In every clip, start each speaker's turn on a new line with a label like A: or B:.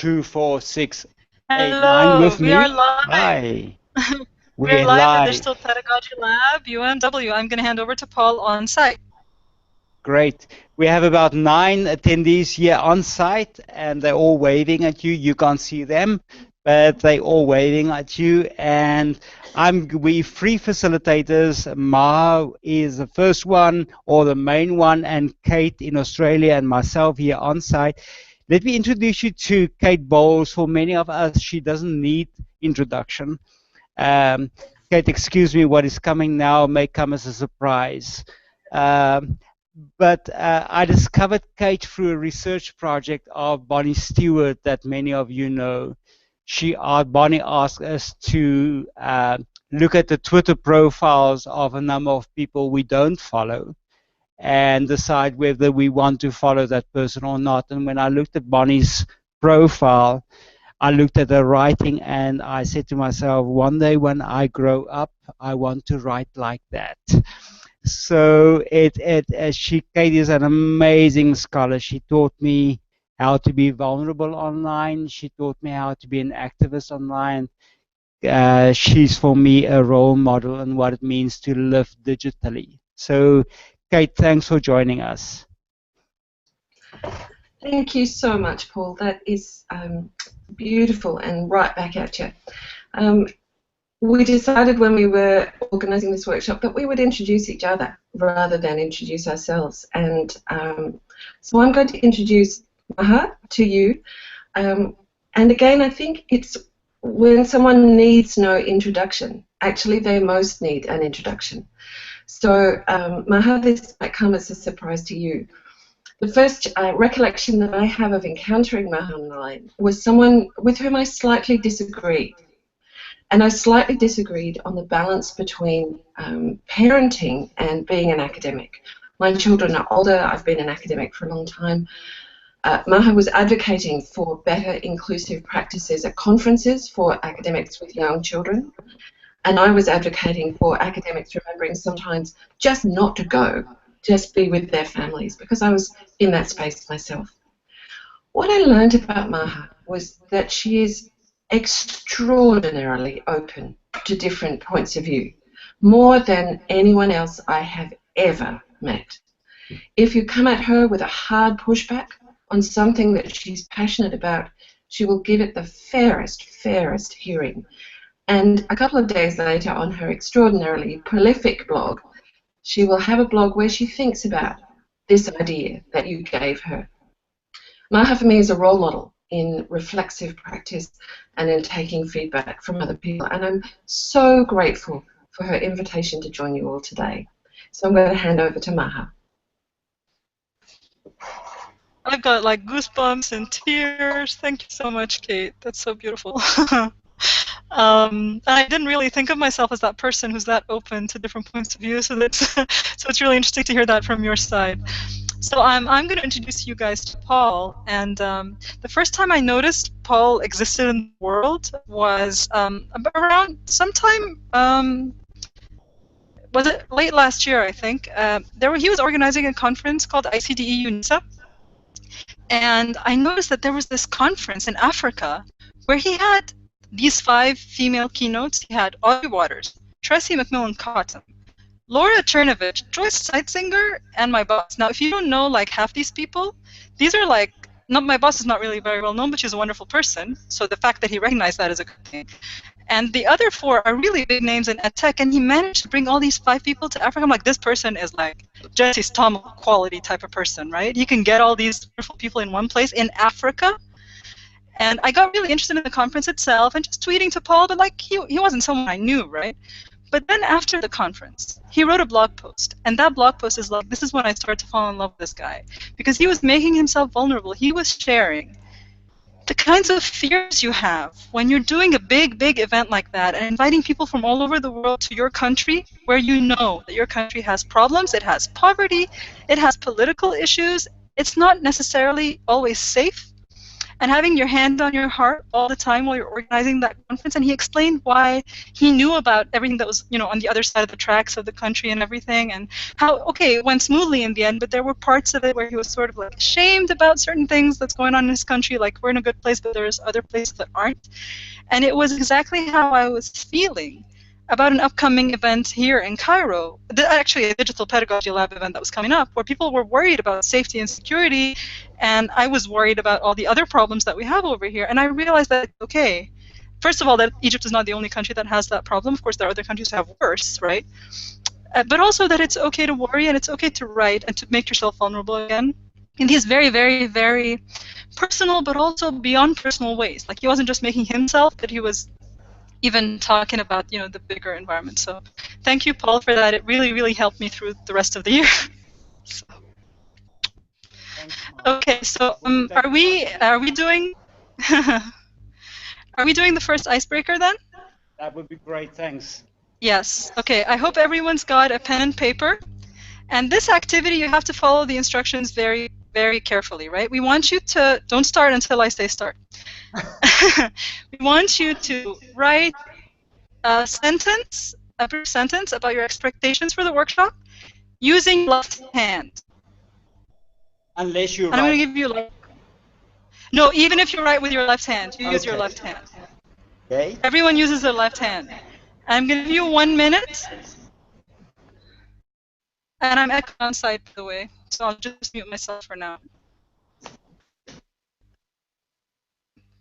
A: 2, 4, 6, 8, 9
B: Hello,
A: with
B: we are
A: me.
B: live.
A: Hi,
B: We are
A: we're
B: live at
A: live.
B: Digital Pedagogy Lab, UMW. I'm going to hand over to Paul on site.
A: Great. We have about 9 attendees here on site, and they're all waving at you. You can't see them, but they're all waving at you. And we free facilitators. Maha is the first one or the main one, and Kate in Australia and myself here on site. Let me introduce you to Kate Bowles. For many of us, she doesn't need introduction. Um, Kate, excuse me, what is coming now may come as a surprise. But I discovered Kate through a research project of Bonnie Stewart that many of you know. Bonnie asked us to look at the Twitter profiles of a number of people we don't follow and decide whether we want to follow that person or not. And when I looked at Bonnie's profile, I looked at her writing and I said to myself, one day when I grow up, I want to write like that. So Kate is an amazing scholar. She taught me how to be vulnerable online. She taught me how to be an activist online. She's for me a role model and what it means to live digitally. So, Kate, thanks for joining us.
C: Thank you so much, Paul. That is beautiful and right back at you. We decided when we were organising this workshop that we would introduce each other rather than introduce ourselves. And so I'm going to introduce Maha to you. And again, I think it's when someone needs no introduction, actually they most need an introduction. So Maha, this might come as a surprise to you. The first recollection that I have of encountering Maha online was someone with whom I slightly disagreed. And I slightly disagreed on the balance between parenting and being an academic. My children are older. I've been an academic for a long time. Maha was advocating for better inclusive practices at conferences for academics with young children. And I was advocating for academics remembering sometimes just not to go, just be with their families, because I was in that space myself. What I learned about Maha was that she is extraordinarily open to different points of view, more than anyone else I have ever met. If you come at her with a hard pushback on something that she's passionate about, she will give it the fairest hearing. And a couple of days later, on her extraordinarily prolific blog, she will have a blog where she thinks about this idea that you gave her. Maha for me is a role model in reflexive practice and in taking feedback from other people. And I'm so grateful for her invitation to join you all today. So I'm going to hand over to Maha.
B: I've got like goosebumps and tears. Thank you so much, Kate. That's so beautiful. I didn't really think of myself as that person who's that open to different points of view. So it's really interesting to hear that from your side. So I'm going to introduce you guys to Paul. And the first time I noticed Paul existed in the world was around sometime, was it late last year, I think. He was organizing a conference called ICDE UNISA. And I noticed that there was this conference in Africa where he had these 5 female keynotes. He had Audrey Waters, Tracy McMillan Cotton, Laura Chernovich, Joyce Seitzinger, and my boss. Now, if you don't know like half these people, these are like, my boss is not really very well known, but she's a wonderful person. So the fact that he recognized that is a good thing. And the other 4 are really big names in edtech, and he managed to bring all these 5 people to Africa. I'm like, this person is like Jesse Stommel quality type of person, right? You can get all these wonderful people in one place in Africa. And I got really interested in the conference itself and just tweeting to Paul, but like he wasn't someone I knew, right? But then after the conference, he wrote a blog post, and that blog post is like, this is when I started to fall in love with this guy, because he was making himself vulnerable. He was sharing the kinds of fears you have when you're doing a big event like that and inviting people from all over the world to your country where you know that your country has problems, it has poverty, it has political issues, it's not necessarily always safe. and having your hand on your heart all the time while you're organizing that conference. And he explained why he knew about everything that was, on the other side of the tracks of the country and everything, and how, okay, it went smoothly in the end, but there were parts of it where he was sort of like ashamed about certain things that's going on in his country, like we're in a good place, but there's other places that aren't. And it was exactly how I was feeling about an upcoming event here in Cairo, actually a digital pedagogy lab event that was coming up, where people were worried about safety and security, and I was worried about all the other problems that we have over here. And I realized that, okay, first of all, that Egypt is not the only country that has that problem. Of course, there are other countries who have worse, right? But also that it's okay to worry, and it's okay to write and to make yourself vulnerable again in these very, very, very personal, but also beyond personal ways. Like he wasn't just making himself, but he was even talking about, the bigger environment. So thank you, Paul, for that. It really, really helped me through the rest of the year. So.
A: Thanks, Maha.
B: Okay, so are we doing are we doing the first icebreaker then?
A: That would be great, thanks.
B: Yes. Okay, I hope everyone's got a pen and paper. And this activity, you have to follow the instructions very, very carefully, right? We want you to, don't start until I say start. We want you to write a sentence, a brief sentence about your expectations for the workshop using left hand.
A: Unless you
B: and I'm going to give you like, no, even if you write with your left hand, you use your left hand.
A: Okay.
B: Everyone uses their left hand. I'm going to give you 1 minute. And I'm echoing on site, by the way, so I'll just mute myself for now.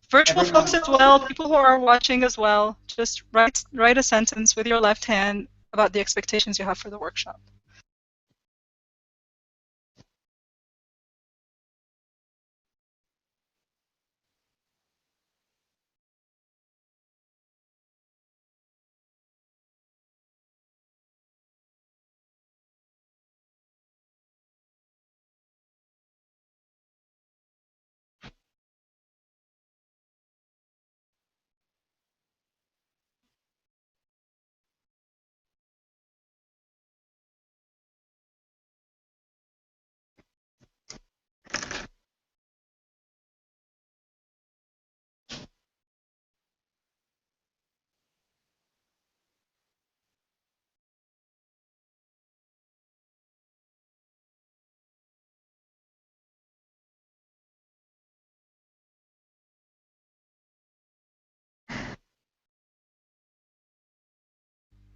B: Virtual folks as well, people who are watching as well, just write a sentence with your left hand about the expectations you have for the workshop.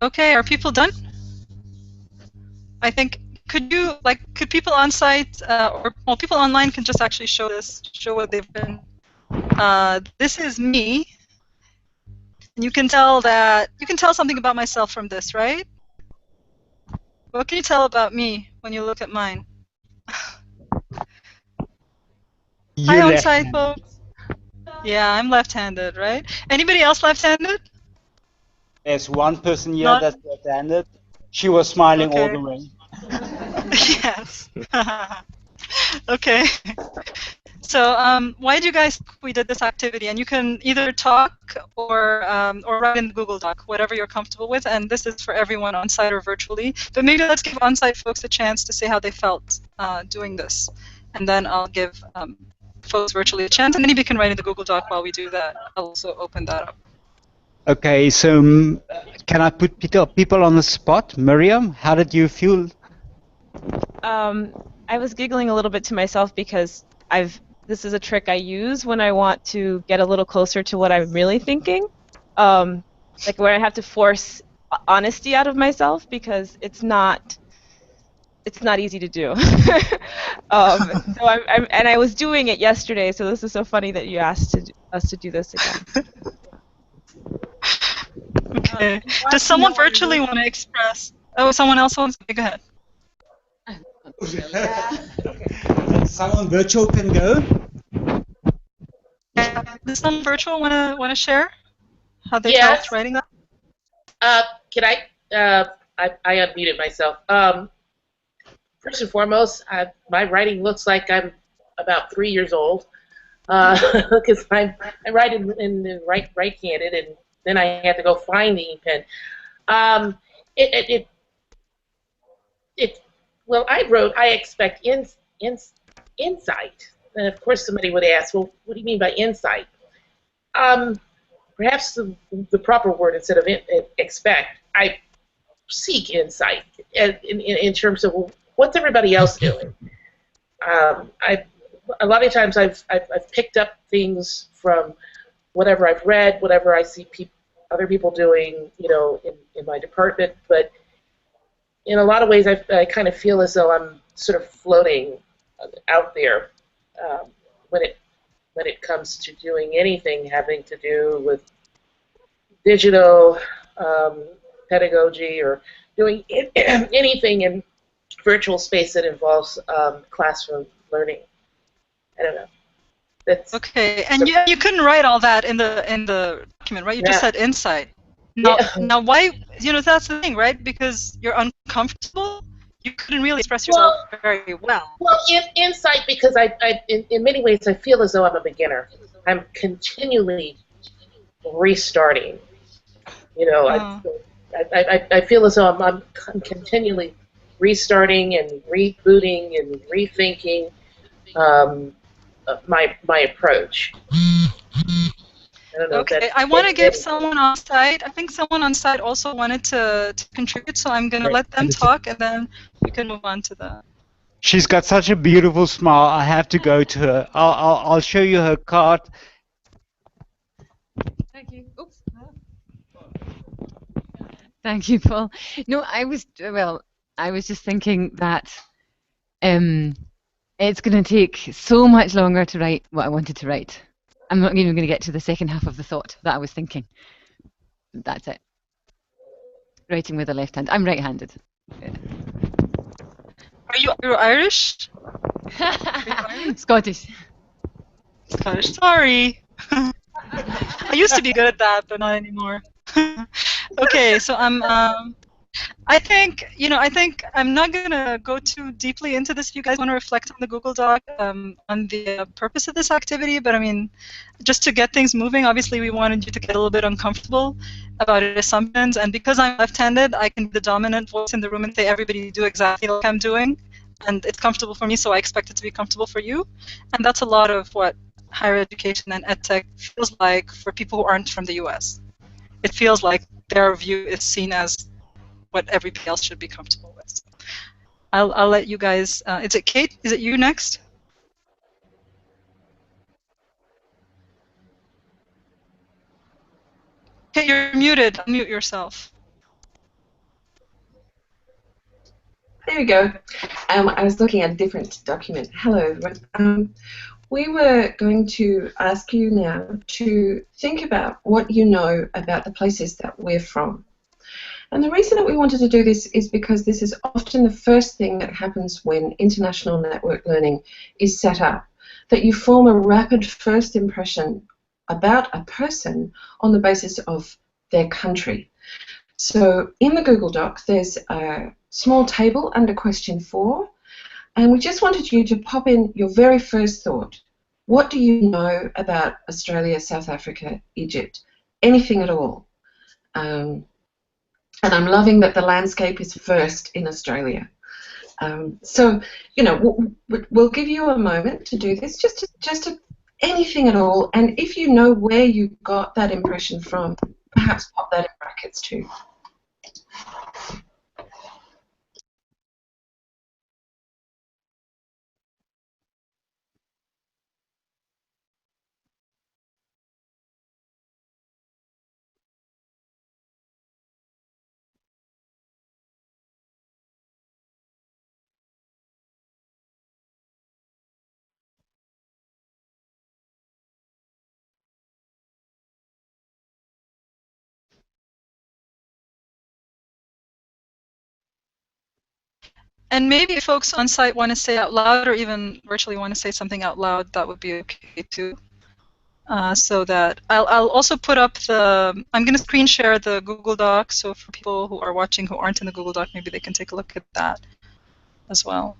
B: Okay, are people done? I think, could people on site or people online can just actually show what they've been. This is me. And you can tell something about myself from this, right? What can you tell about me when you look at mine? Hi, on site folks. Yeah, I'm left-handed, right? Anybody else left-handed?
A: There's one person here that's left-handed. She was smiling all the way.
B: Yes. Okay. So why do you guys think we did this activity? And you can either talk or write in the Google Doc, whatever you're comfortable with. And this is for everyone on site or virtually. But maybe let's give on site folks a chance to say how they felt doing this. And then I'll give folks virtually a chance. And anybody can write in the Google Doc while we do that. I'll also open that up.
A: Okay, so can I put people on the spot? Miriam, how did you feel?
D: I was giggling a little bit to myself because this is a trick I use when I want to get a little closer to what I'm really thinking, like where I have to force honesty out of myself because it's not easy to do. So I was doing it yesterday, so this is so funny that you asked us to do this again.
B: Okay. Does someone virtually want to express? Oh, someone else wants to go ahead.
A: Someone virtual can go.
B: Does someone virtual want to share how they felt writing that?
E: Can I unmuted myself. First and foremost, my writing looks like I'm about 3 years old because I'm writing in right-handed, and then I had to go find the ink pen. Well, I wrote, I expect insight and of course somebody would ask, well, what do you mean by insight? Perhaps the proper word instead of expect, I seek insight in terms of, well, what's everybody else doing? A lot of times I've picked up things from whatever I've read, whatever I see other people doing, in my department. But in a lot of ways, I kind of feel as though I'm sort of floating out there when it comes to doing anything having to do with digital pedagogy or doing anything in virtual space that involves classroom learning. I don't know. That's
B: Okay, and you couldn't write all that in the document, right? You just said insight. Now why? That's the thing, right? Because you're uncomfortable. You couldn't really express yourself very well.
E: Well, insight, because in many ways I feel as though I'm a beginner. I'm continually restarting. I feel as though I'm continually restarting and rebooting and rethinking my approach. I don't know.
B: Okay, I want to give someone on site. I think someone on site also wanted to contribute, so I'm going to let them talk, and then we can move on to the.
A: She's got such a beautiful smile. I have to go to her. I'll show you her card.
F: Thank you. Oops. Thank you, Paul. No, I was just thinking that it's going to take so much longer to write what I wanted to write. I'm not even going to get to the second half of the thought that I was thinking. That's it. Writing with the left hand. I'm right-handed.
B: Are you Irish?
F: Scottish.
B: Scottish. Sorry. I used to be good at that, but not anymore. Okay, so I think I'm not gonna go too deeply into this. If you guys want to reflect on the Google Doc on the purpose of this activity, but I mean, just to get things moving, obviously we wanted you to get a little bit uncomfortable about assumptions, and because I'm left-handed, I can be the dominant voice in the room and say everybody do exactly like I'm doing, and it's comfortable for me, so I expect it to be comfortable for you, and that's a lot of what higher education and edtech feels like for people who aren't from the U.S. It feels like their view is seen as what everybody else should be comfortable with. I'll let you guys. Is it Kate? Is it you next? Kate, you're muted. Unmute yourself.
C: There we go. I was looking at a different document. Hello, everyone. We were going to ask you now to think about what you know about the places that we're from. And the reason that we wanted to do this is because this is often the first thing that happens when international network learning is set up, that you form a rapid first impression about a person on the basis of their country. So in the Google Doc, there's a small table under question 4, and we just wanted you to pop in your very first thought. What do you know about Australia, South Africa, Egypt? Anything at all? And I'm loving that the landscape is first in Australia. So, we'll give you a moment to do this, just to anything at all. And if you know where you got that impression from, perhaps pop that in brackets too.
B: And maybe if folks on site want to say out loud or even virtually want to say something out loud, that would be okay too. So that I'll also put up I'm going to screen share the Google Doc, so for people who are watching who aren't in the Google Doc, maybe they can take a look at that as well.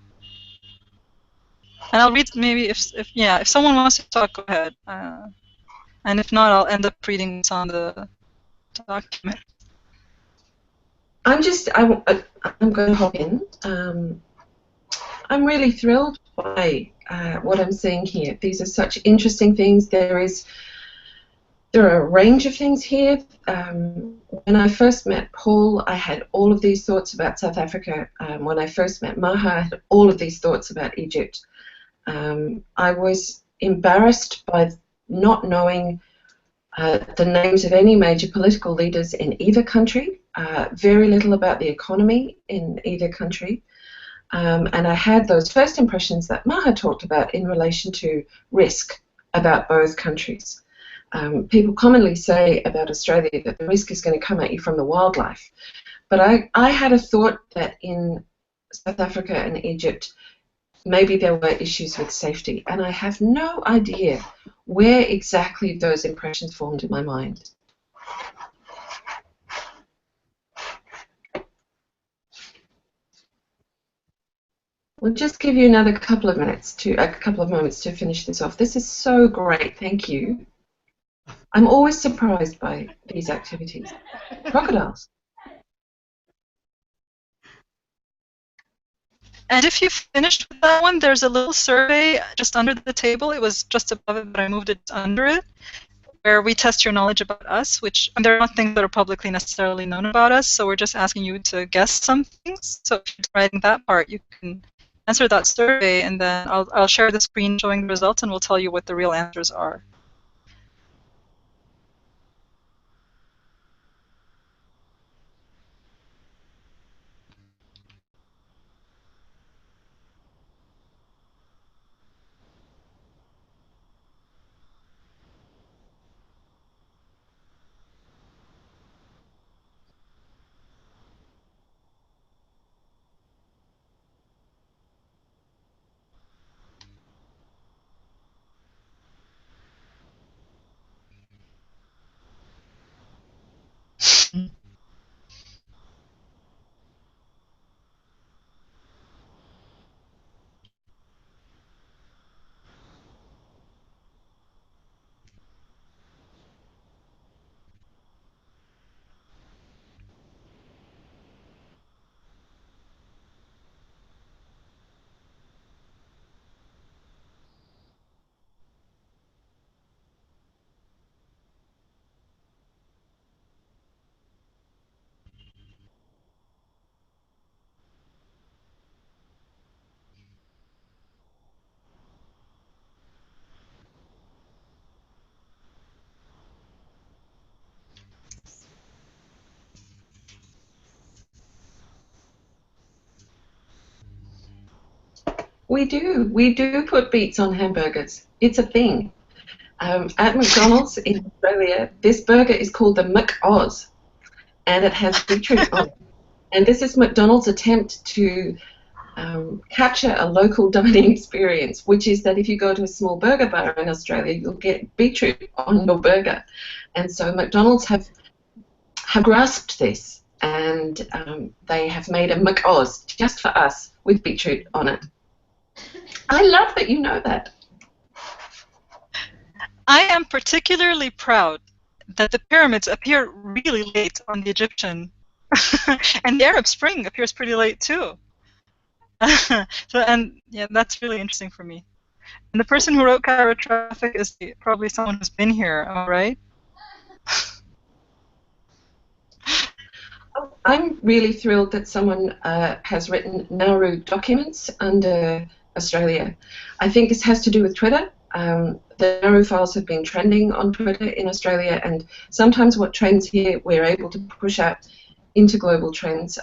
B: And I'll read maybe if someone wants to talk, go ahead. And if not, I'll end up reading what's on the document.
C: I'm going to hop in. I'm really thrilled by what I'm seeing here. These are such interesting things. There are a range of things here. When I first met Paul, I had all of these thoughts about South Africa. When I first met Maha, I had all of these thoughts about Egypt. I was embarrassed by not knowing the names of any major political leaders in either country, very little about the economy in either country. And I had those first impressions that Maha talked about in relation to risk about both countries. People commonly say about Australia that the risk is going to come at you from the wildlife. But I had a thought that in South Africa and Egypt, maybe there were issues with safety. And I have no idea where exactly those impressions formed in my mind. We'll just give you another couple of moments to finish this off. This is so great. Thank you. I'm always surprised by these activities. Crocodiles.
B: And if you finished with that one, there's a little survey just under the table. It was just above it, but I moved it under it, where we test your knowledge about us, which there are not things that are publicly necessarily known about us, so we're just asking you to guess some things. So if you're writing that part, you can answer that survey, and then I'll share the screen showing the results, and we'll tell you what the real answers are.
C: We do put beets on hamburgers. It's a thing. At McDonald's in Australia, this burger is called the McOz, and it has beetroot on it. And this is McDonald's attempt to capture a local dining experience, which is that if you go to a small burger bar in Australia, you'll get beetroot on your burger. And so McDonald's have grasped this, and they have made a McOz just for us with beetroot on it. I love that you know that.
B: I am particularly proud that the pyramids appear really late on the Egyptian, and the Arab Spring appears pretty late too. And yeah, that's really interesting for me. And the person who wrote Cairo Traffic is probably someone who's been here, am I right?
C: I'm really thrilled that someone has written Nauru documents under Australia. I think this has to do with Twitter. The Nauru files have been trending on Twitter in Australia, and sometimes what trends here we're able to push out into global trends.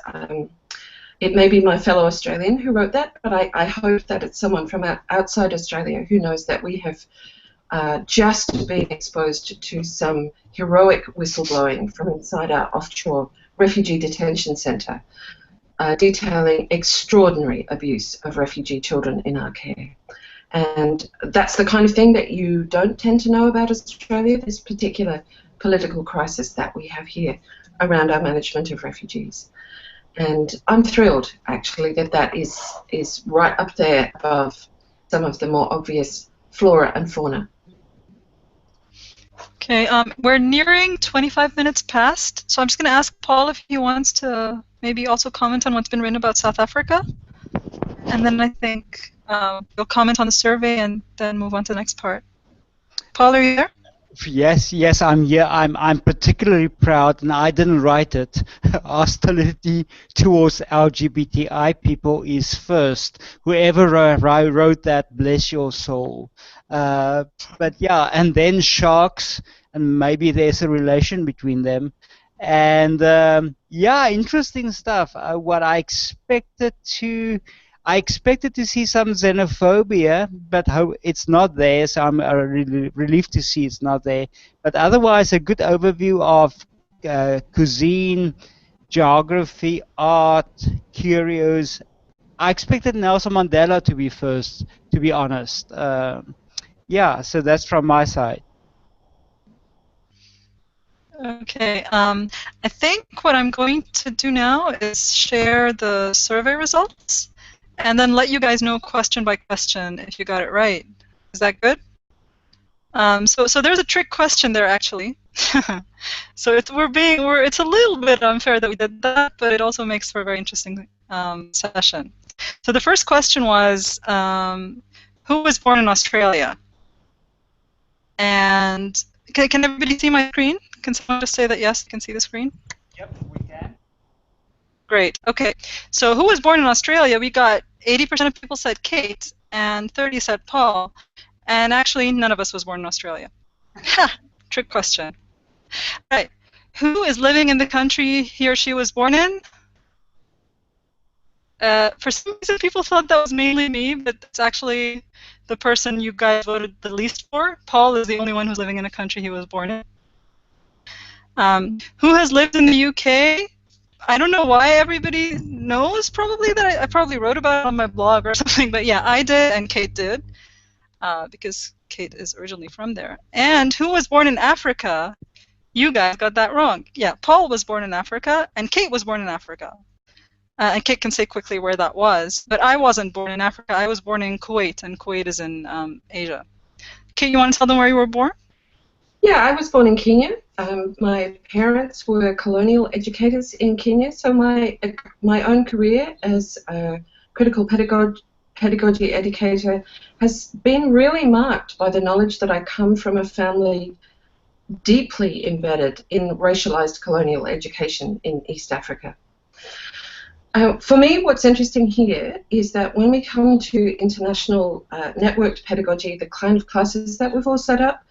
C: It may be my fellow Australian who wrote that, but I hope that it's someone from outside Australia who knows that we have just been exposed to some heroic whistleblowing from inside our offshore refugee detention centre, detailing extraordinary abuse of refugee children in our care. And that's the kind of thing that you don't tend to know about Australia, this particular political crisis that we have here around our management of refugees. And I'm thrilled, actually, that that is right up there above some of the more obvious flora and fauna.
B: Okay, we're nearing 25 minutes past, so I'm just going to ask Paul if he wants to maybe also comment on what's been written about South Africa. And then I think We'll comment on the survey and then move on to the next part. Paul, are you there?
A: Yes, I'm here. I'm particularly proud, and I didn't write it. Hostility towards LGBTI people is first. Whoever wrote that, bless your soul. But yeah, and then sharks, and maybe there's a relation between them. And yeah, interesting stuff. What I expected to see some xenophobia, but it's not there, so I'm really relieved to see it's not there. But otherwise, a good overview of cuisine, geography, art, curios. I expected Nelson Mandela to be first, to be honest. Yeah, so that's from my side.
B: Okay, I think what I'm going to do now is share the survey results and then let you guys know question by question if you got it right. Is that good? So there's a trick question there, actually. So it's a little bit unfair that we did that, but it also makes for a very interesting session. So the first question was, who was born in Australia? And can everybody see my screen? Can someone just say that yes, they can see the screen?
A: Yep, we can.
B: Great. Okay. So who was born in Australia? We got 80% of people said Kate, and 30 said Paul, and actually none of us was born in Australia. Ha! Trick question. Right. Who is living in the country he or she was born in? For some reason, people thought that was mainly me, but it's actually the person you guys voted the least for. Paul is the only one who's living in a country he was born in. Who has lived in the UK? I don't know why everybody knows, probably, that I probably wrote about it on my blog or something, but yeah, I did and Kate did, because Kate is originally from there. And who was born in Africa? You guys got that wrong. Yeah, Paul was born in Africa, and Kate was born in Africa. And Kate can say quickly where that was, but I wasn't born in Africa. I was born in Kuwait, and Kuwait is in Asia. Kate, you want to tell them where you were born?
C: Yeah, I was born in Kenya. My parents were colonial educators in Kenya, so my own career as a critical pedagogy educator has been really marked by the knowledge that I come from a family deeply embedded in racialized colonial education in East Africa. For me, what's interesting here is that when we come to international networked pedagogy, the kind of classes that we've all set up,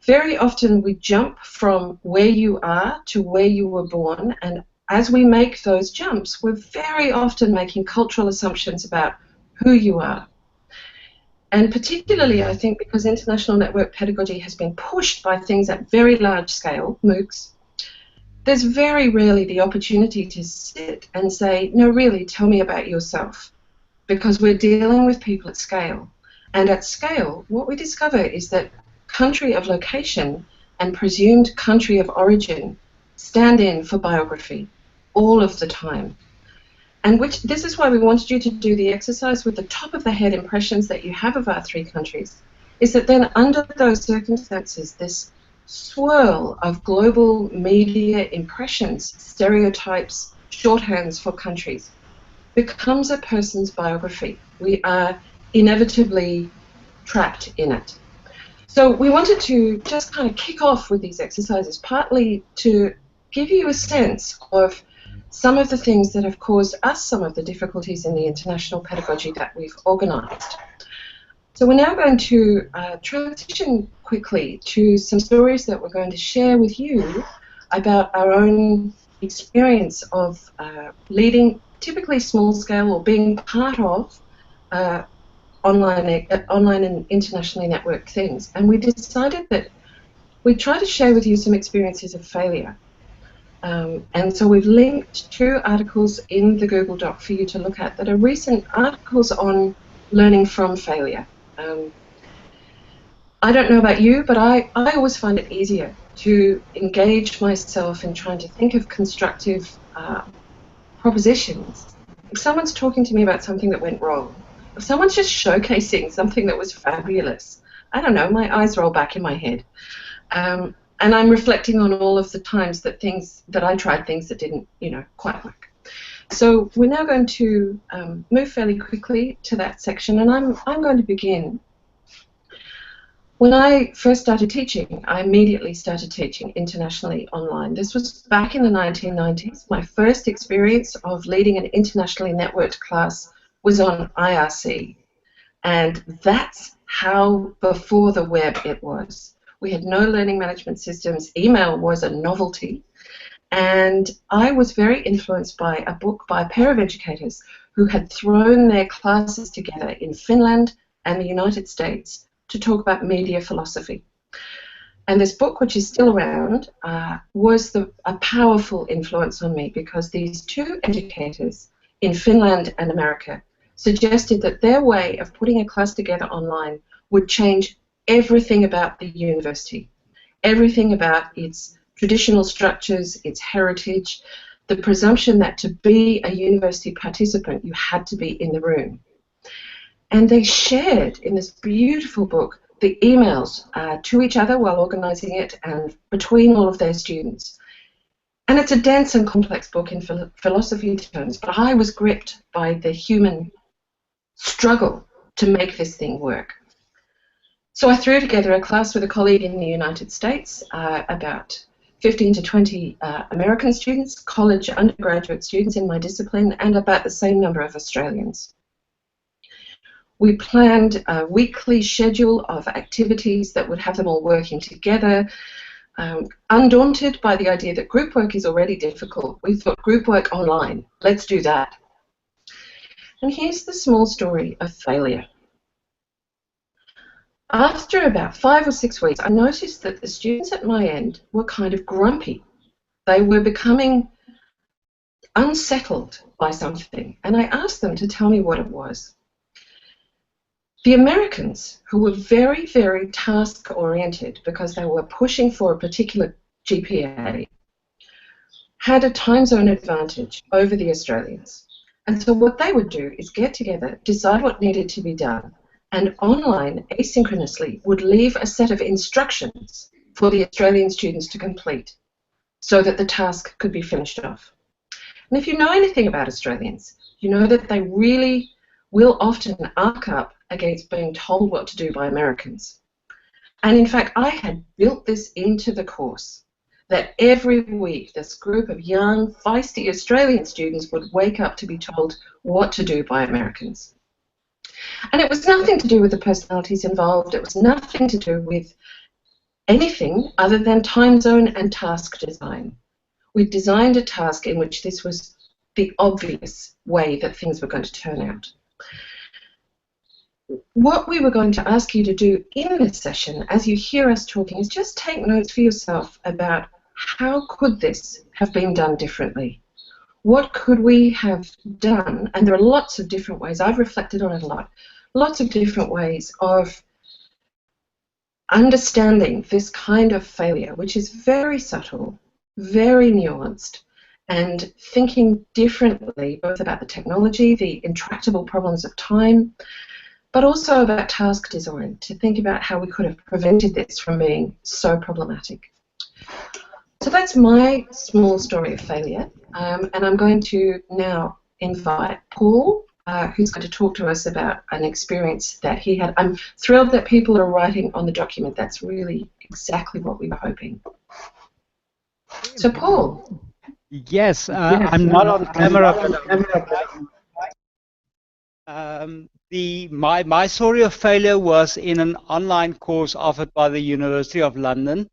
C: very often we jump from where you are to where you were born, and as we make those jumps, we're very often making cultural assumptions about who you are. And particularly, I think, because international network pedagogy has been pushed by things at very large scale, MOOCs, there's very rarely the opportunity to sit and say, no, really, tell me about yourself, because we're dealing with people at scale. And at scale, what we discover is that country of location and presumed country of origin stand in for biography all of the time. And this is why we wanted you to do the exercise with the top of the head impressions that you have of our three countries, is that then under those circumstances, this swirl of global media impressions, stereotypes, shorthands for countries becomes a person's biography. We are inevitably trapped in it. So we wanted to just kind of kick off with these exercises, partly to give you a sense of some of the things that have caused us some of the difficulties in the international pedagogy that we've organised. So we're now going to transition quickly to some stories that we're going to share with you about our own experience of leading typically small-scale or being part of online and internationally networked things. And we decided that we'd try to share with you some experiences of failure. And so we've linked 2 articles in the Google Doc for you to look at that are recent articles on learning from failure. I don't know about you, but I always find it easier to engage myself in trying to think of constructive propositions. If someone's talking to me about something that went wrong, if someone's just showcasing something that was fabulous, I don't know, my eyes roll back in my head. And I'm reflecting on all of the times that I tried things that didn't, quite work. So we're now going to move fairly quickly to that section, and I'm going to begin. When I first started teaching, I immediately started teaching internationally online. This was back in the 1990s. My first experience of leading an internationally networked class was on IRC, and that's how before the web it was. We had no learning management systems. Email was a novelty. And I was very influenced by a book by a pair of educators who had thrown their classes together in Finland and the United States to talk about media philosophy. And this book, which is still around, was a powerful influence on me because these two educators in Finland and America suggested that their way of putting a class together online would change everything about the university, everything about its traditional structures, its heritage, the presumption that to be a university participant you had to be in the room. And they shared in this beautiful book the emails to each other while organising it and between all of their students. And it's a dense and complex book in philosophy terms, but I was gripped by the human struggle to make this thing work. So I threw together a class with a colleague in the United States, about 15 to 20 American students, college undergraduate students in my discipline, and about the same number of Australians. We planned a weekly schedule of activities that would have them all working together. Undaunted by the idea that group work is already difficult, we thought group work online, let's do that. And here's the small story of failure. After about 5 or 6 weeks, I noticed that the students at my end were kind of grumpy. They were becoming unsettled by something, and I asked them to tell me what it was. The Americans, who were very, very task-oriented because they were pushing for a particular GPA, had a time zone advantage over the Australians. And so what they would do is get together, decide what needed to be done, and online, asynchronously, would leave a set of instructions for the Australian students to complete so that the task could be finished off. And if you know anything about Australians, you know that they really will often arc up against being told what to do by Americans. And in fact, I had built this into the course, that every week this group of young, feisty Australian students would wake up to be told what to do by Americans. And it was nothing to do with the personalities involved. It was nothing to do with anything other than time zone and task design. We designed a task in which this was the obvious way that things were going to turn out. What we were going to ask you to do in this session, as you hear us talking, is just take notes for yourself about how could this have been done differently? What could we have done? And there are lots of different ways. I've reflected on it a lot. Lots of different ways of understanding this kind of failure, which is very subtle, very nuanced, and thinking differently both about the technology, the intractable problems of time, but also about task design, to think about how we could have prevented this from being so problematic. So that's my small story of failure, and I'm going to now invite Paul, who's going to talk to us about an experience that he had. I'm thrilled that people are writing on the document. That's really exactly what we were hoping. So Paul.
A: Yes, I'm not on camera. My story of failure was in an online course offered by the University of London.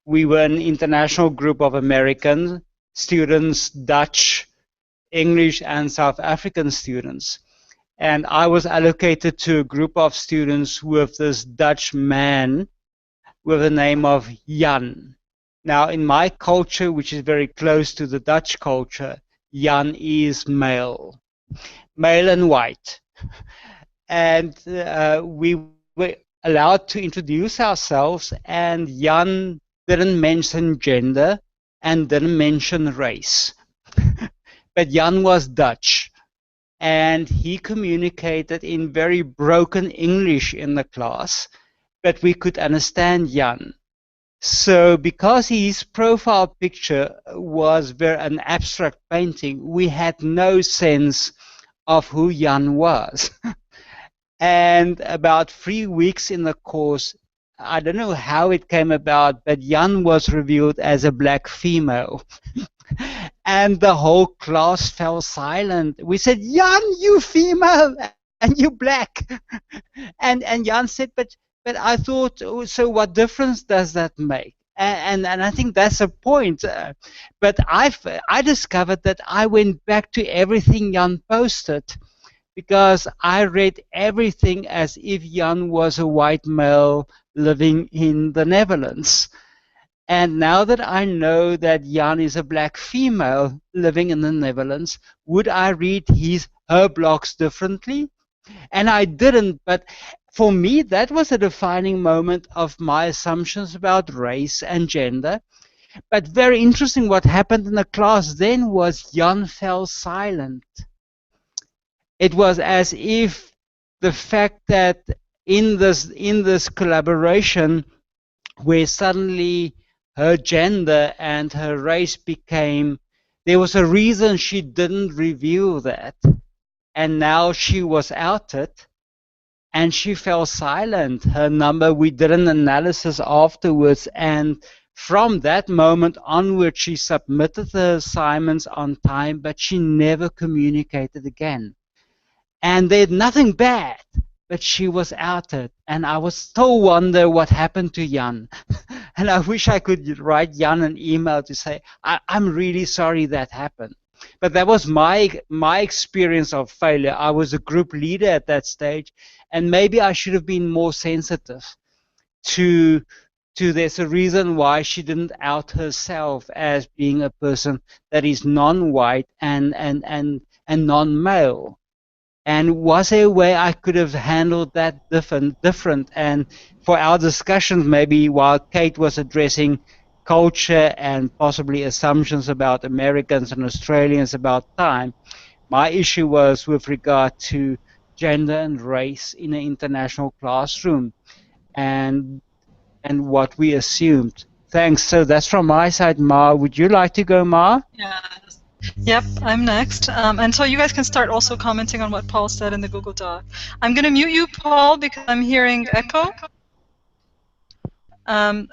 A: We were an international group of American students, Dutch, English, and South African students. And I was allocated to a group of students with this Dutch man with the name of Jan. Now, in my culture, which is very close to the Dutch culture, Jan is male and white. And we were allowed to introduce ourselves, and Jan didn't mention gender and didn't mention race. But Jan was Dutch, and he communicated in very broken English in the class, but we could understand Jan. So because his profile picture was an abstract painting, we had no sense of who Jan was. And about 3 weeks in the course, I don't know how it came about, but Jan was revealed as a black female. And the whole class fell silent. We said, Jan, you female and you black. And Jan said, but I thought, oh, so what difference does that make? And I think that's a point. But I discovered that I went back to everything Jan posted, because I read everything as if Jan was a white male living in the Netherlands. And now that I know that Jan is a black female living in the Netherlands, would I read her blogs differently? And I didn't, but for me, that was a defining moment of my assumptions about race and gender. But very interesting, what happened in the class then was Jan fell silent. It was as if the fact that in this collaboration, where suddenly her gender and her race became, there was a reason she didn't reveal that, and now she was outed, and she fell silent. Her number, we did an analysis afterwards, and from that moment onward, she submitted the assignments on time, but she never communicated again. And there's nothing bad, but she was outed, and I was still wonder what happened to Jan. And I wish I could write Jan an email to say, I'm really sorry that happened. But that was my experience of failure. I was a group leader at that stage, and maybe I should have been more sensitive to there's a reason why she didn't out herself as being a person that is non-white and non-male. And was there a way I could have handled that different? And for our discussions, maybe while Kate was addressing culture and possibly assumptions about Americans and Australians about time, my issue was with regard to gender and race in an international classroom, and what we assumed. Thanks. So that's from my side. Ma, would you like to go, Ma?
B: Yeah. Yep, I'm next. And so you guys can start also commenting on what Paul said in the Google Doc. I'm going to mute you, Paul, because I'm hearing echo.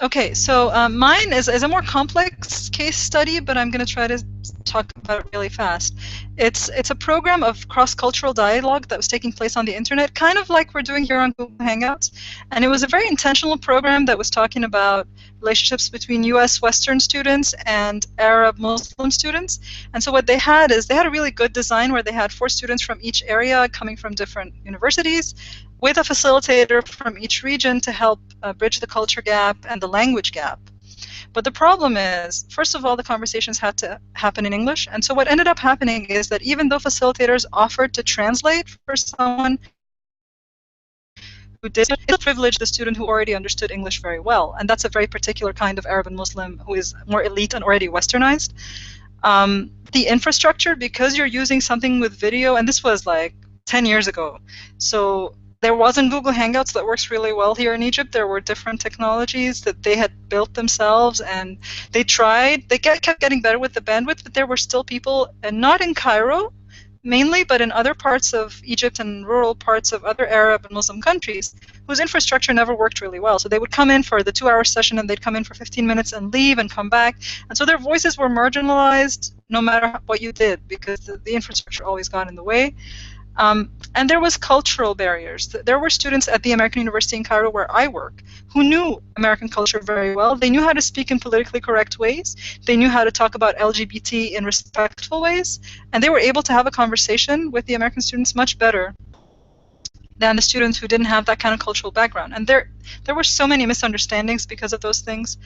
B: Okay, so mine is a more complex case study, but I'm going to try to talk about it really fast. It's a program of cross-cultural dialogue that was taking place on the internet, kind of like we're doing here on Google Hangouts. And it was a very intentional program that was talking about relationships between U.S. Western students and Arab Muslim students. And so what they had is they had a really good design where they had 4 students from each area coming from different universities, with a facilitator from each region to help bridge the culture gap and the language gap. But the problem is, first of all, the conversations had to happen in English. And so what ended up happening is that even though facilitators offered to translate for someone who did, it privileged the student who already understood English very well. And that's a very particular kind of Arab and Muslim who is more elite and already westernized. The infrastructure, because you're using something with video, and this was like 10 years ago, so there wasn't Google Hangouts that works really well here in Egypt. There were different technologies that they had built themselves, and they tried. They kept getting better with the bandwidth, but there were still people, and not in Cairo mainly, but in other parts of Egypt and rural parts of other Arab and Muslim countries, whose infrastructure never worked really well. So they would come in for the 2-hour session, and they'd come in for 15 minutes and leave and come back. And so their voices were marginalized no matter what you did, because the infrastructure always got in the way. And there was cultural barriers. There were students at the American University in Cairo, where I work, who knew American culture very well. They knew how to speak in politically correct ways. They knew how to talk about LGBT in respectful ways. And they were able to have a conversation with the American students much better than the students who didn't have that kind of cultural background. And there were so many misunderstandings because of those things.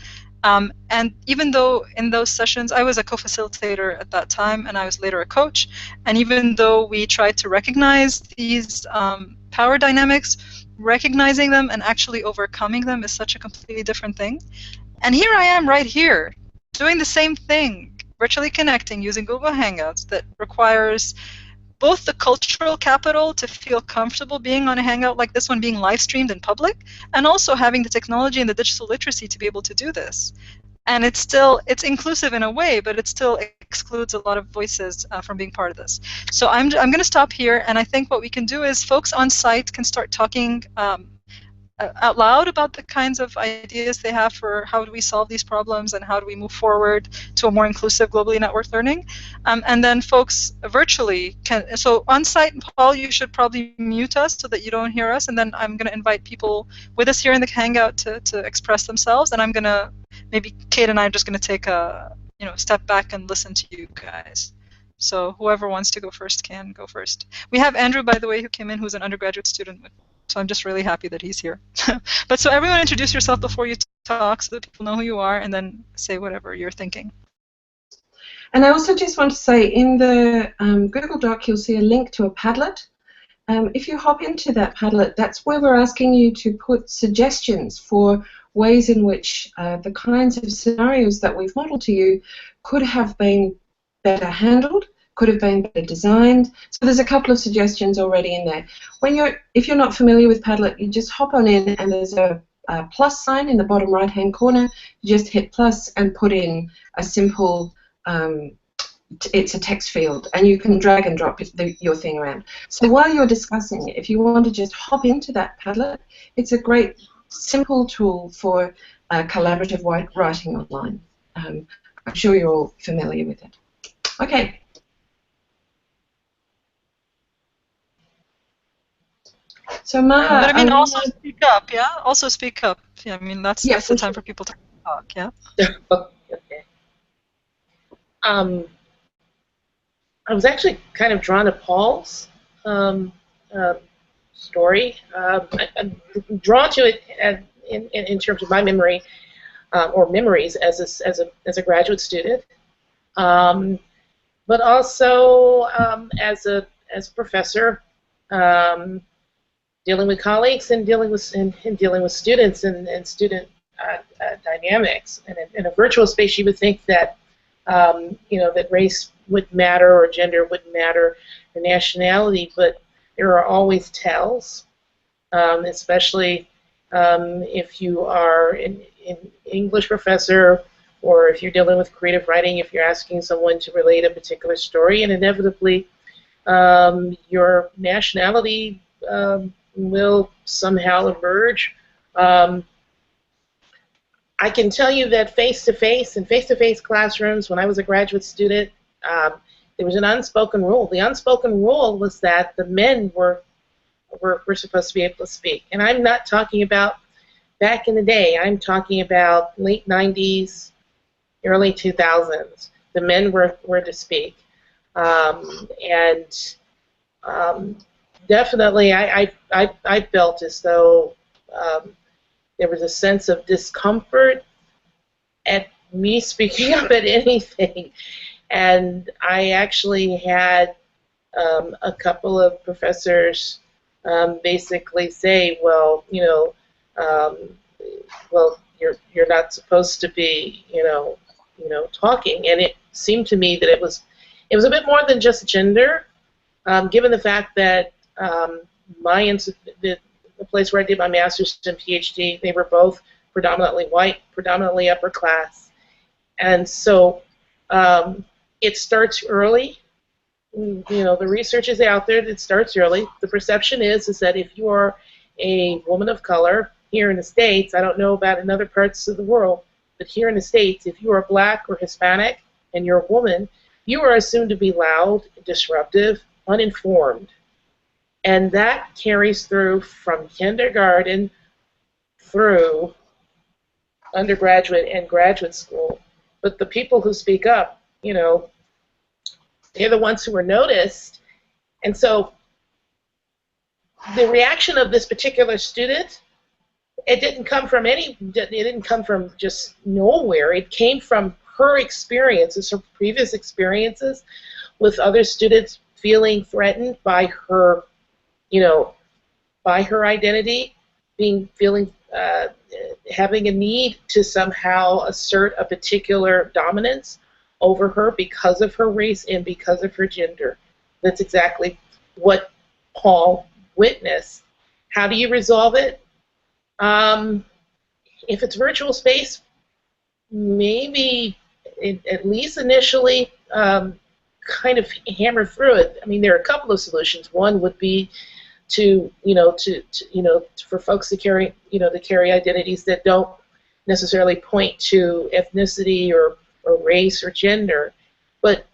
B: And even though in those sessions, I was a co-facilitator at that time, and I was later a coach, and even though we tried to recognize these power dynamics, recognizing them and actually overcoming them is such a completely different thing. And here I am right here, doing the same thing, virtually connecting using Google Hangouts that requires both the cultural capital to feel comfortable being on a hangout like this one being live streamed in public, and also having the technology and the digital literacy to be able to do this. And it's inclusive in a way, but it still excludes a lot of voices from being part of this. So I'm going to stop here, and I think what we can do is folks on site can start talking out loud about the kinds of ideas they have for how do we solve these problems and how do we move forward to a more inclusive, globally networked learning. And then folks virtually can, so on site, Paul, you should probably mute us so that you don't hear us, and then I'm going to invite people with us here in the Hangout to express themselves, and I'm going to, maybe Kate and I are just going to take a step back and listen to you guys. So whoever wants to go first can go first. We have Andrew, by the way, who came in, who's an undergraduate student, so I'm just really happy that he's here. But so everyone introduce yourself before you talk so that people know who you are, and then say whatever you're thinking.
C: And I also just want to say, in the Google Doc, you'll see a link to a Padlet. If you hop into that Padlet, that's where we're asking you to put suggestions for ways in which the kinds of scenarios that we've modeled to you could have been better handled, could have been better designed. So there's a couple of suggestions already in there. If you're not familiar with Padlet, you just hop on in, and there's a plus sign in the bottom right-hand corner. You just hit plus and put in a simple, it's a text field, and you can drag and drop your thing around. So while you're discussing, if you want to just hop into that Padlet, it's a great, simple tool for collaborative writing online. I'm sure you're all familiar with it. Okay. So Maha,
B: but I mean, also speak up, yeah? Also speak up. Yeah, I mean, that's the time for people to talk, yeah?
E: Okay. I was actually kind of drawn to Paul's story. I'm drawn to it in terms of my memory, or memories as a graduate student, but also as a professor. Dealing with colleagues and dealing with students and student dynamics. And in a virtual space, you would think that that race would matter, or gender wouldn't matter, or nationality, but there are always tells, especially if you are an English professor, or if you're dealing with creative writing, if you're asking someone to relate a particular story, and inevitably your nationality will somehow emerge. I can tell you that face-to-face and face-to-face classrooms, when I was a graduate student, there was an unspoken rule. The unspoken rule was that the men were supposed to be able to speak. And I'm not talking about back in the day. I'm talking about late 90s, early 2000s. The men were to speak. Definitely, I felt as though there was a sense of discomfort at me speaking up at anything, and I actually had a couple of professors basically say, well, well, you're not supposed to be, talking, and it seemed to me that it was a bit more than just gender, given the fact that the place where I did my master's and PhD, they were both predominantly white, predominantly upper class, and so it starts early. The research is out there. It starts early. The perception is that if you are a woman of color here in the States, I don't know about in other parts of the world, but here in the States, if you are black or Hispanic and you're a woman, you are assumed to be loud, disruptive, uninformed. And that carries through from kindergarten through undergraduate and graduate school. But the people who speak up, they're the ones who are noticed. And so the reaction of this particular student, it didn't come from just nowhere. It came from her experiences, her previous experiences with other students feeling threatened by her, by her identity, having a need to somehow assert a particular dominance over her because of her race and because of her gender. That's exactly what Paul witnessed. How do you resolve it? If it's virtual space, maybe at least initially kind of hammer through it. I mean, there are a couple of solutions. One would be to for folks to carry identities that don't necessarily point to ethnicity or race or gender, but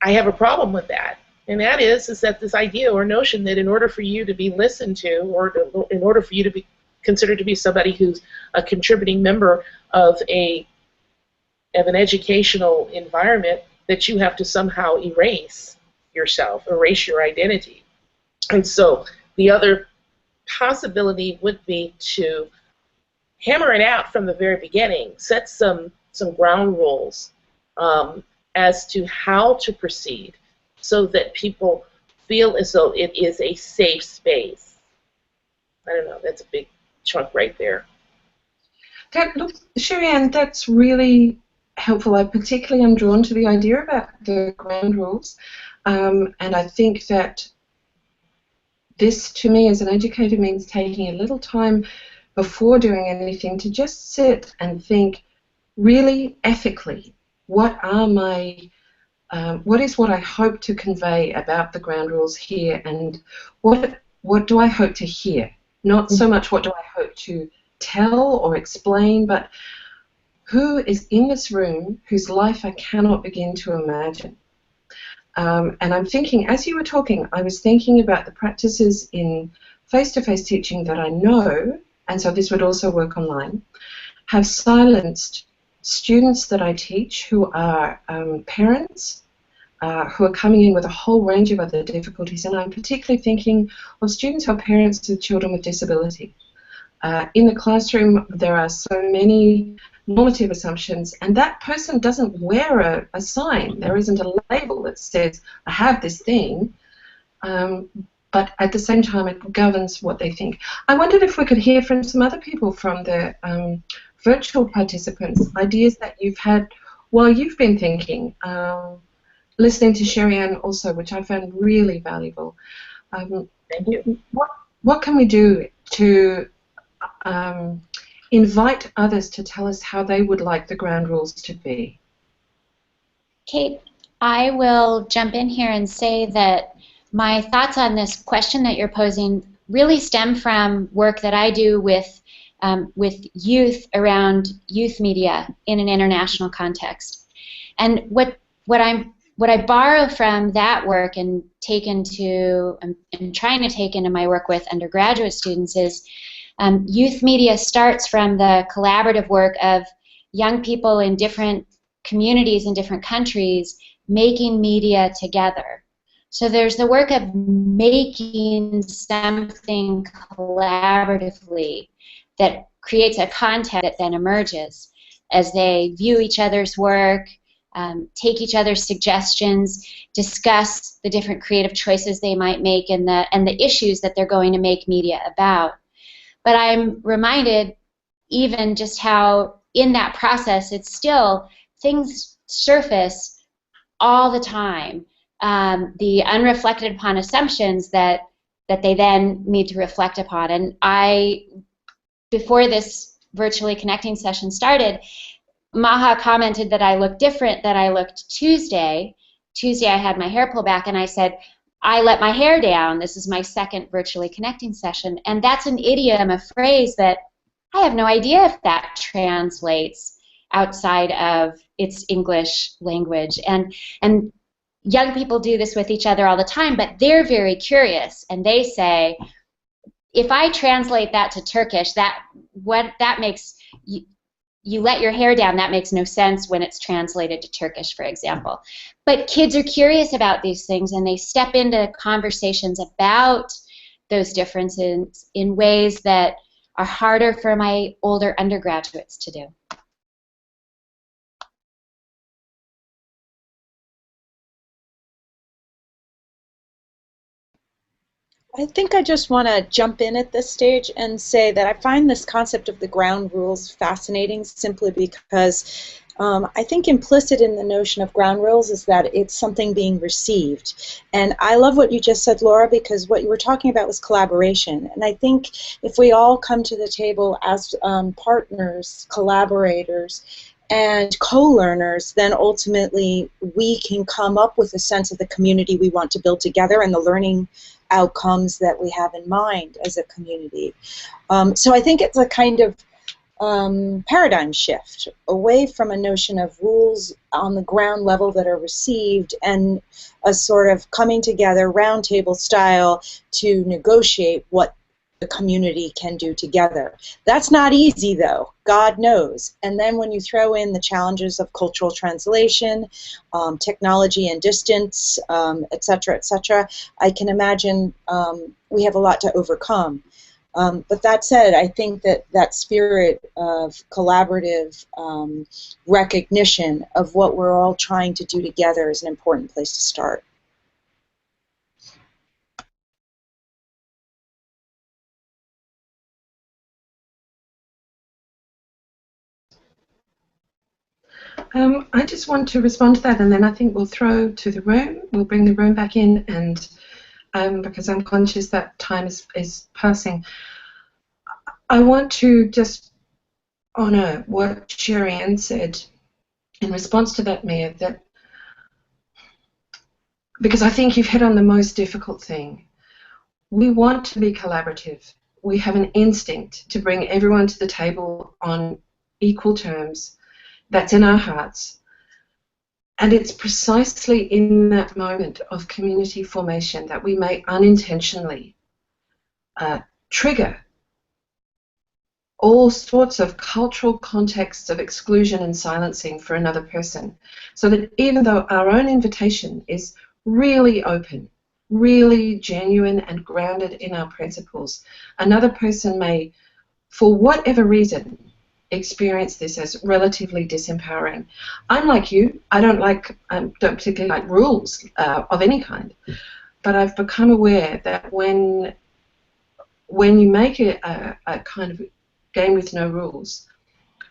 E: I have a problem with that, and that is that this idea or notion that in order for you to be listened to, or in order for you to be considered to be somebody who's a contributing member of an educational environment, that you have to somehow erase yourself, erase your identity. And so the other possibility would be to hammer it out from the very beginning, set some ground rules as to how to proceed so that people feel as though it is a safe space. I don't know, that's a big chunk right there.
C: Look, Sherry-Ann, that's really helpful. I particularly am drawn to the idea about the ground rules, and I think that this, to me, as an educator, means taking a little time before doing anything to just sit and think really ethically, what is what I hope to convey about the ground rules here, and what do I hope to hear? Not so much what do I hope to tell or explain, but who is in this room whose life I cannot begin to imagine. And I'm thinking, as you were talking, I was thinking about the practices in face-to-face teaching that I know, and so this would also work online, have silenced students that I teach who are parents, who are coming in with a whole range of other difficulties, and I'm particularly thinking of students who are parents of children with disability. In the classroom, there are so many normative assumptions, and that person doesn't wear a sign. There isn't a label that says, I have this thing, but at the same time, it governs what they think. I wondered if we could hear from some other people, from the virtual participants, ideas that you've had while you've been thinking. Listening to Sherry-Ann also, which I found really valuable.
E: Thank you.
C: What can we do to invite others to tell us how they would like the ground rules to be?
G: Kate, I will jump in here and say that my thoughts on this question that you're posing really stem from work that I do with youth around youth media in an international context. And what I borrow from that work and I'm trying to take into my work with undergraduate students is youth media starts from the collaborative work of young people in different communities in different countries making media together. So there's the work of making something collaboratively that creates a content that then emerges as they view each other's work, take each other's suggestions, discuss the different creative choices they might make and the issues that they're going to make media about. But I'm reminded even just how in that process it's still things surface all the time. The unreflected upon assumptions that they then need to reflect upon. And before this virtually connecting session started, Maha commented that I looked different than I looked Tuesday. Tuesday I had my hair pulled back, and I said, I let my hair down. This is my second virtually connecting session. And that's an idiom, a phrase that I have no idea if that translates outside of its English language. And young people do this with each other all the time, but they're very curious, and they say, if I translate that to Turkish, that makes you let your hair down, that makes no sense when it's translated to Turkish, for example. But kids are curious about these things, and they step into conversations about those differences in ways that are harder for my older undergraduates to do.
H: I think I just want to jump in at this stage and say that I find this concept of the ground rules fascinating simply because I think implicit in the notion of ground rules is that it's something being received. And I love what you just said, Laura, because what you were talking about was collaboration. And I think if we all come to the table as partners, collaborators, and co-learners, then ultimately we can come up with a sense of the community we want to build together and the learning outcomes that we have in mind as a community. So I think it's a kind of paradigm shift away from a notion of rules on the ground level that are received and a sort of coming together roundtable style to negotiate what the community can do together. That's not easy, though, God knows. And then when you throw in the challenges of cultural translation, technology and distance, et cetera, I can imagine we have a lot to overcome. But that said, I think that that spirit of collaborative recognition of what we're all trying to do together is an important place to start.
C: I just want to respond to that, and then I think we'll throw to the room. We'll bring the room back in, and because I'm conscious that time is passing, I want to just honour what Sherry-Ann said in response to that, Mia, that because I think you've hit on the most difficult thing. We want to be collaborative. We have an instinct to bring everyone to the table on equal terms. That's in our hearts. And it's precisely in that moment of community formation that we may unintentionally trigger all sorts of cultural contexts of exclusion and silencing for another person. So that even though our own invitation is really open, really genuine and grounded in our principles, another person may, for whatever reason, experience this as relatively disempowering. I'm like you. I don't particularly like rules of any kind, but I've become aware that when you make a kind of game with no rules,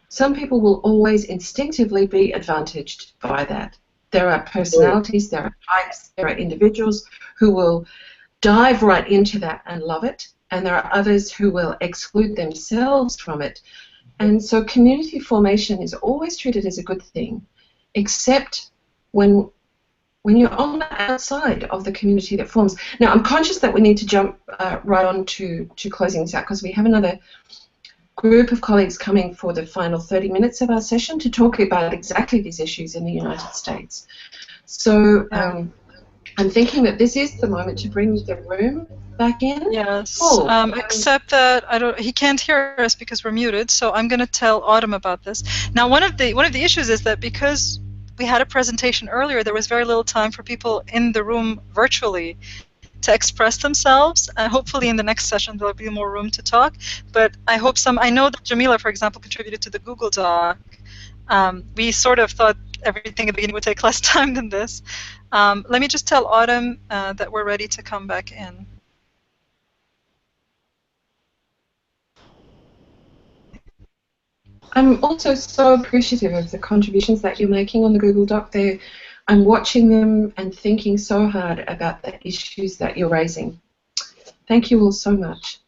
C: some people will always instinctively be advantaged by that. There are personalities, there are types, there are individuals who will dive right into that and love it, and there are others who will exclude themselves from it. And so community formation is always treated as a good thing, except when you're on the outside of the community that forms. Now, I'm conscious that we need to jump right on to closing this out because we have another group of colleagues coming for the final 30 minutes of our session to talk about exactly these issues in the United States. So I'm thinking that this is the moment to bring the room back in.
B: Yes,
C: Oh,
B: except that he can't hear us because we're muted. So I'm going to tell Autumn about this. Now, one of the issues is that because we had a presentation earlier, there was very little time for people in the room virtually to express themselves. Hopefully, in the next session there'll be more room to talk. But I hope I know that Jamila, for example, contributed to the Google Doc. We sort of thought everything at the beginning would take less time than this. Let me just tell Autumn that we're ready to come back in.
C: I'm also so appreciative of the contributions that you're making on the Google Doc there. I'm watching them and thinking so hard about the issues that you're raising. Thank you all so much.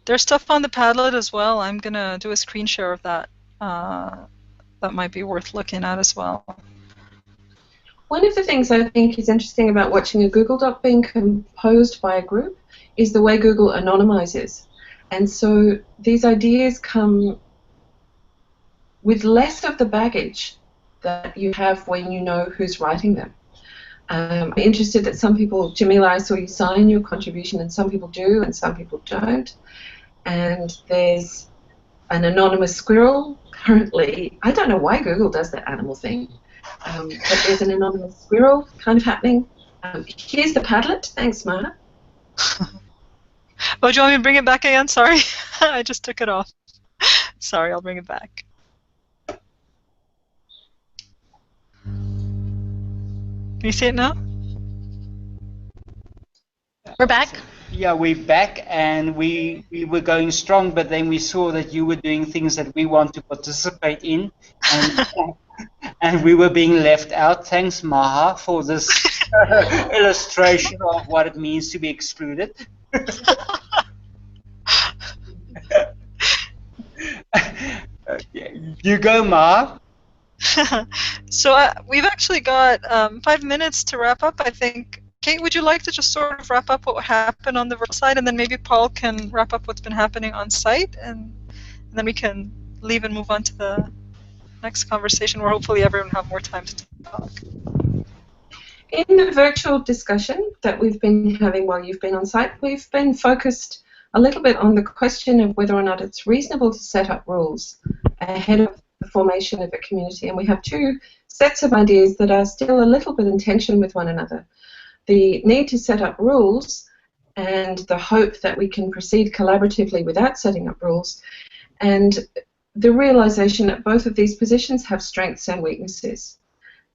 B: There's stuff on the Padlet as well. I'm going to do a screen share of that. That might be worth looking at as well.
C: One of the things I think is interesting about watching a Google Doc being composed by a group is the way Google anonymizes. And so these ideas come with less of the baggage that you have when you know who's writing them. I'm interested that some people, Jamila, I saw you sign your contribution, and some people do and some people don't. And there's an anonymous squirrel currently. I don't know why Google does that animal thing. But there's an anonymous squirrel kind of happening. Here's the Padlet. Thanks, Maha.
B: Oh, do you want me to bring it back again? Sorry, I just took it off. Sorry, I'll bring it back. Can you see it now?
G: We're back.
A: Yeah, we're back, and we were going strong, but then we saw that you were doing things that we want to participate in, and and we were being left out. Thanks, Maha, for this illustration of what it means to be excluded. You go, Maha.
B: So we've actually got 5 minutes to wrap up, I think. Kate, would you like to just sort of wrap up what happened on the virtual side, and then maybe Paul can wrap up what's been happening on site, and then we can leave and move on to the next conversation where hopefully everyone will have more time to talk.
C: In the virtual discussion that we've been having while you've been on site, we've been focused a little bit on the question of whether or not it's reasonable to set up rules ahead of the formation of a community. And we have two sets of ideas that are still a little bit in tension with one another. The need to set up rules and the hope that we can proceed collaboratively without setting up rules, and the realization that both of these positions have strengths and weaknesses,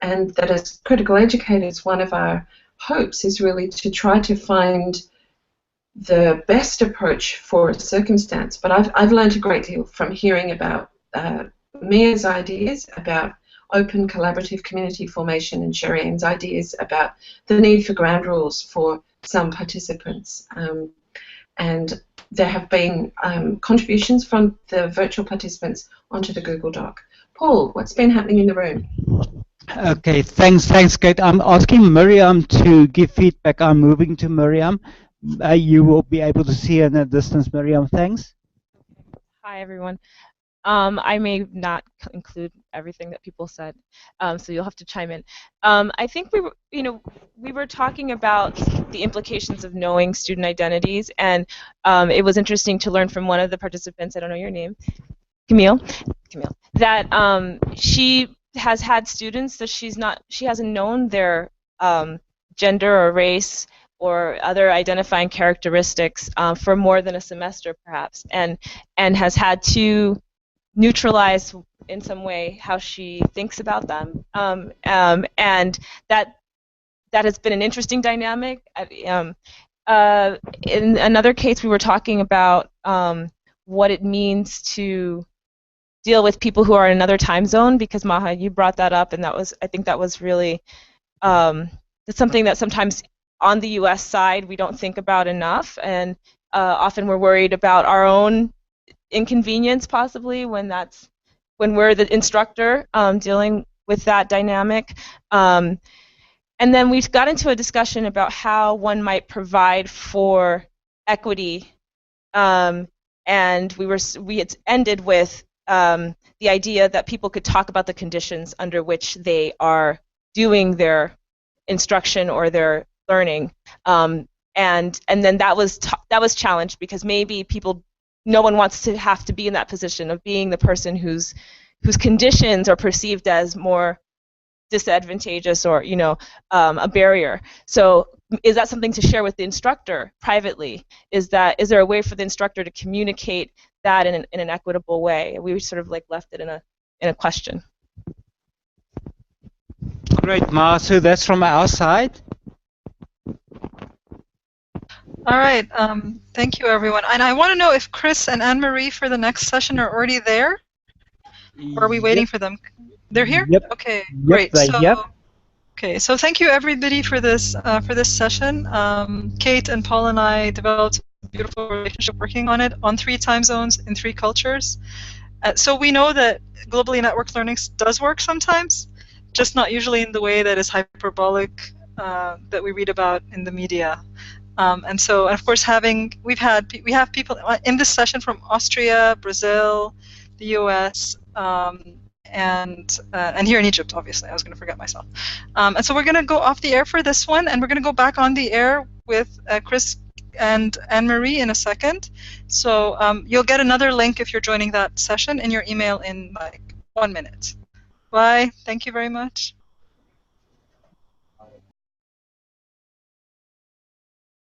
C: and that as critical educators, one of our hopes is really to try to find the best approach for a circumstance. But I've learned a great deal from hearing about Mia's ideas about open collaborative community formation and Sherian's ideas about the need for ground rules for some participants. And there have been contributions from the virtual participants onto the Google Doc. Paul, what's been happening in the room?
A: Okay, thanks, Kate. I'm asking Miriam to give feedback. I'm moving to Miriam. You will be able to see in the distance, Miriam. Thanks.
D: Hi, everyone. I may not include everything that people said, so you'll have to chime in. I think we were talking about the implications of knowing student identities, and it was interesting to learn from one of the participants. I don't know your name, Camille, that she has had students that she hasn't known their gender or race or other identifying characteristics for more than a semester, perhaps, and has had to neutralize in some way how she thinks about them, and that has been an interesting dynamic. In another case, we were talking about what it means to deal with people who are in another time zone, because Maha, you brought that up, and I think that was really that's something that sometimes on the U.S. side we don't think about enough, and often we're worried about our own inconvenience possibly when we're the instructor dealing with that dynamic. And then we got into a discussion about how one might provide for equity, and we had ended with the idea that people could talk about the conditions under which they are doing their instruction or their learning, and then that was challenged because maybe no one wants to have to be in that position of being the person whose conditions are perceived as more disadvantageous or a barrier. So is that something to share with the instructor privately? Is there a way for the instructor to communicate that in an equitable way? We sort of left it in a question.
A: Great, Ma. So that's from our side.
B: All right, thank you, everyone. And I want to know if Chris and Anne-Marie for the next session are already there, or are we waiting for them? They're here?
A: Yep.
B: Okay,
A: Yep,
B: great.
A: yep.
B: Okay, so thank you, everybody, for this session. Kate and Paul and I developed a beautiful relationship working on it on 3 time zones in 3 cultures. So we know that globally networked learning does work sometimes, just not usually in the way that is hyperbolic that we read about in the media. And of course, we have people in this session from Austria, Brazil, the U.S., and here in Egypt, obviously. I was going to forget myself. And so we're going to go off the air for this one, and we're going to go back on the air with Chris and Anne-Marie in a second. So you'll get another link if you're joining that session in your email in 1 minute. Bye. Thank you very much.